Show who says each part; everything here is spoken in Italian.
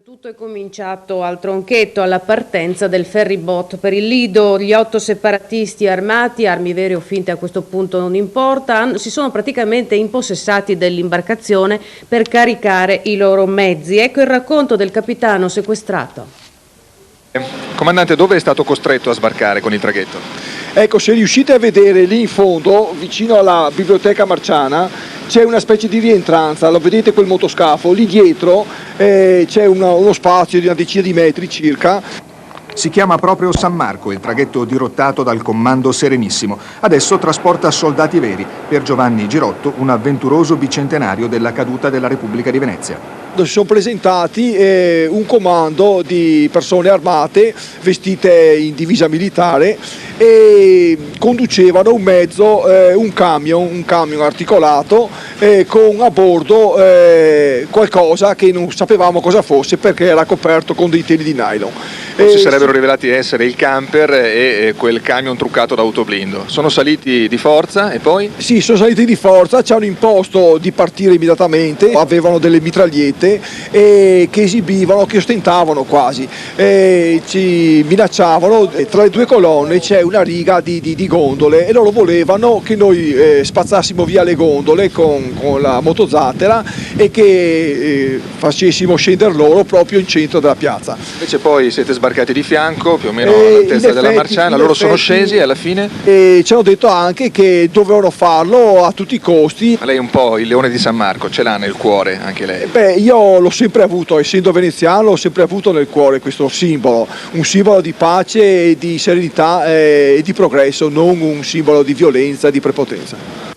Speaker 1: Tutto è cominciato al Tronchetto alla partenza del ferryboat per il Lido. Gli 8 separatisti armati, armi vere o finte a questo punto non importa, si sono praticamente impossessati dell'imbarcazione per caricare i loro mezzi. Ecco il racconto del capitano sequestrato.
Speaker 2: Comandante, dove è stato costretto a sbarcare con il traghetto?
Speaker 3: Ecco, se riuscite a vedere lì in fondo, vicino alla biblioteca marciana, c'è una specie di rientranza, lo vedete quel motoscafo, lì dietro c'è uno spazio di una decina di metri circa.
Speaker 4: Si chiama proprio San Marco, il traghetto dirottato dal comando Serenissimo. Adesso trasporta soldati veri. Per Giovanni Girotto, un avventuroso bicentenario della caduta della Repubblica di Venezia.
Speaker 3: Si sono presentati un comando di persone armate vestite in divisa militare e conducevano un mezzo, un camion articolato con a bordo qualcosa che non sapevamo cosa fosse perché era coperto con dei teli di nylon.
Speaker 2: Si sarebbero rivelati essere il camper e quel camion truccato da autoblindo. Sono saliti di forza e poi?
Speaker 3: Sì, sono saliti di forza, ci hanno imposto di partire immediatamente, avevano delle mitragliette che esibivano, che ostentavano quasi, ci minacciavano. Tra le due colonne c'è una riga di gondole e loro volevano che noi spazzassimo via le gondole con la motozattera e che facessimo scendere loro proprio in centro della piazza.
Speaker 2: Invece poi siete sbarcati di fianco, più o meno all'altezza della marciana, loro sono scesi e alla fine?
Speaker 3: Ci hanno detto anche che dovevano farlo a tutti i costi.
Speaker 2: Ma lei un po' il leone di San Marco, ce l'ha nel cuore anche lei?
Speaker 3: Io l'ho sempre avuto, essendo veneziano, l'ho sempre avuto nel cuore questo simbolo, un simbolo di pace, di serenità e di progresso, non un simbolo di violenza e di prepotenza.